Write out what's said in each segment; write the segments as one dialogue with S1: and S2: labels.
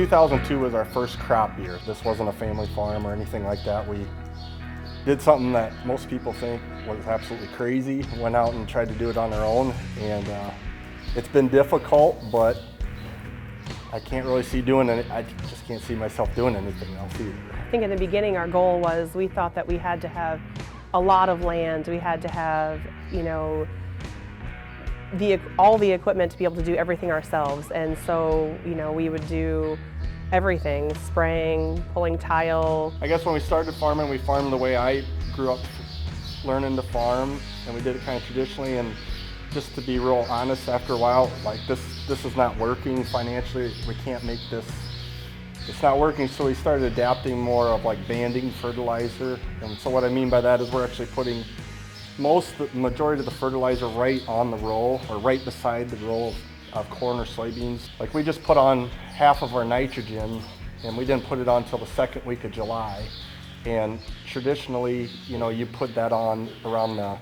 S1: 2002 was our first crop year. This wasn't a family farm or anything like that. We did something that most people think was absolutely crazy, went out and tried to do it on our own, and it's been difficult, but I can't really see doing it. I just can't see myself doing anything else either.
S2: I think in the beginning our goal was we thought that we had to have a lot of land. We had to have, all the equipment to be able to do everything ourselves. And so, we would do everything, spraying, pulling tile.
S1: I guess when we started farming, we farmed the way I grew up learning to farm, and we did it kind of traditionally. And just to be real honest, after a while, like this is not working financially. We can't make this. It's not working, so we started adapting more of like banding fertilizer. And so what I mean by that is we're actually putting the majority of the fertilizer right on the row or right beside the row of corn or soybeans. Like we just put on half of our nitrogen, and we didn't put it on until the second week of July. And traditionally, you put that on around the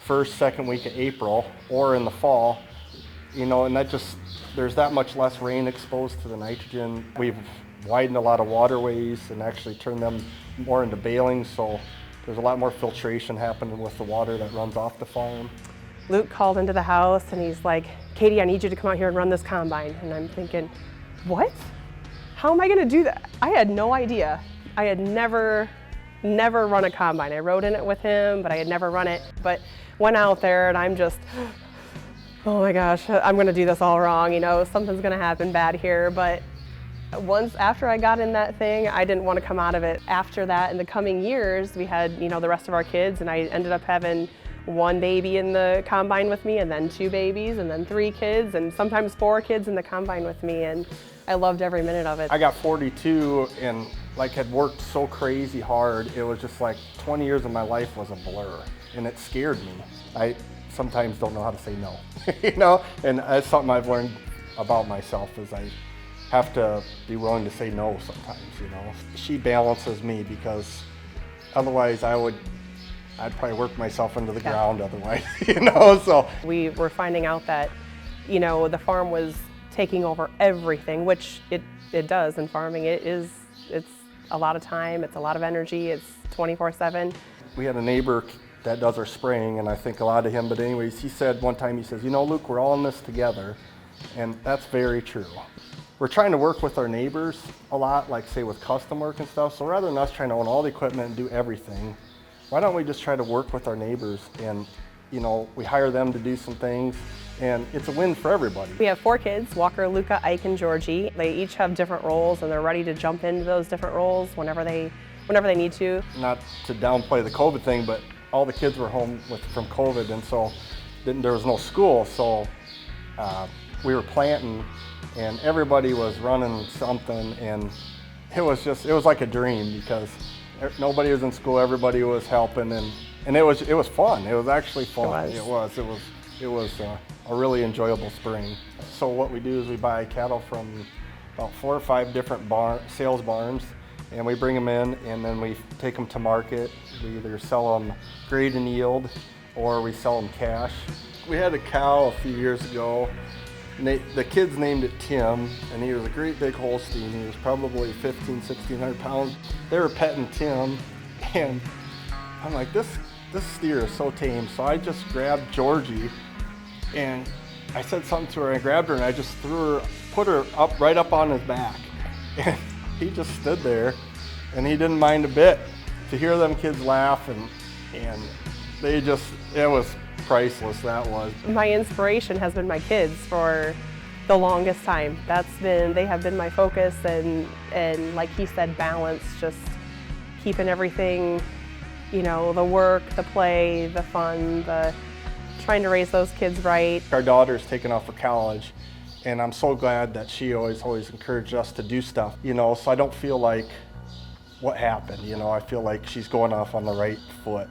S1: first, second week of April or in the fall, and that just, there's that much less rain exposed to the nitrogen. We've widened a lot of waterways and actually turned them more into baling, so there's a lot more filtration happening with the water that runs off the farm.
S2: Luke called into the house and he's like, "Katie, I need you to come out here and run this combine." And I'm thinking, what? How am I gonna do that? I had no idea. I had never run a combine. I rode in it with him, but I had never run it. But went out there and I'm just, oh my gosh, I'm gonna do this all wrong. Something's gonna happen bad here. But once after I got in that thing, I didn't want to come out of it. After that, in the coming years, we had, the rest of our kids, and I ended up having one baby in the combine with me, and then 2 babies, and then 3 kids, and sometimes 4 kids in the combine with me, and I loved every minute of it.
S1: I got 42 and had worked so crazy hard. It was just like 20 years of my life was a blur, and it scared me. I sometimes don't know how to say no, and that's something I've learned about myself is I have to be willing to say no sometimes, She balances me because otherwise I'd probably work myself into the ground otherwise, so. We
S2: were finding out that, the farm was taking over everything, which it does in farming. It's a lot of time, it's a lot of energy, it's 24/7.
S1: We had a neighbor that does our spraying, and I think a lot of him, but anyways, he said one time, he says, Luke, we're all in this together, and that's very true. We're trying to work with our neighbors a lot, like say with custom work and stuff, so rather than us trying to own all the equipment and do everything, why don't we just try to work with our neighbors and, we hire them to do some things, and it's a win for everybody.
S2: We have 4 kids, Walker, Luca, Ike, and Georgie. They each have different roles, and they're ready to jump into those different roles whenever they need to.
S1: Not to downplay the COVID thing, but all the kids were home from COVID, and so there was no school, so we were planting, and everybody was running something, and it was like a dream because nobody was in school, everybody was helping, and it was fun. It was actually fun. It was a really enjoyable spring. So what we do is we buy cattle from about 4 or 5 different sales barns, and we bring them in, and then we take them to market. We either sell them grade and yield, or we sell them cash. We had a cow a few years ago, and the kids named it Tim, and he was a great big Holstein. He was probably 1,600 pounds. They were petting Tim, and I'm like, this steer is so tame. So I just grabbed Georgie, and I said something to her. I grabbed her, and I just put her right up on his back. And he just stood there, and he didn't mind a bit. To hear them kids laugh, and it was priceless, that was.
S2: My inspiration has been my kids for the longest time. They have been my focus, and like he said, balance, just keeping everything, the work, the play, the fun, trying to raise those kids right.
S1: Our daughter's taking off for college, and I'm so glad that she always encouraged us to do stuff, so I don't feel like what happened, I feel like she's going off on the right foot.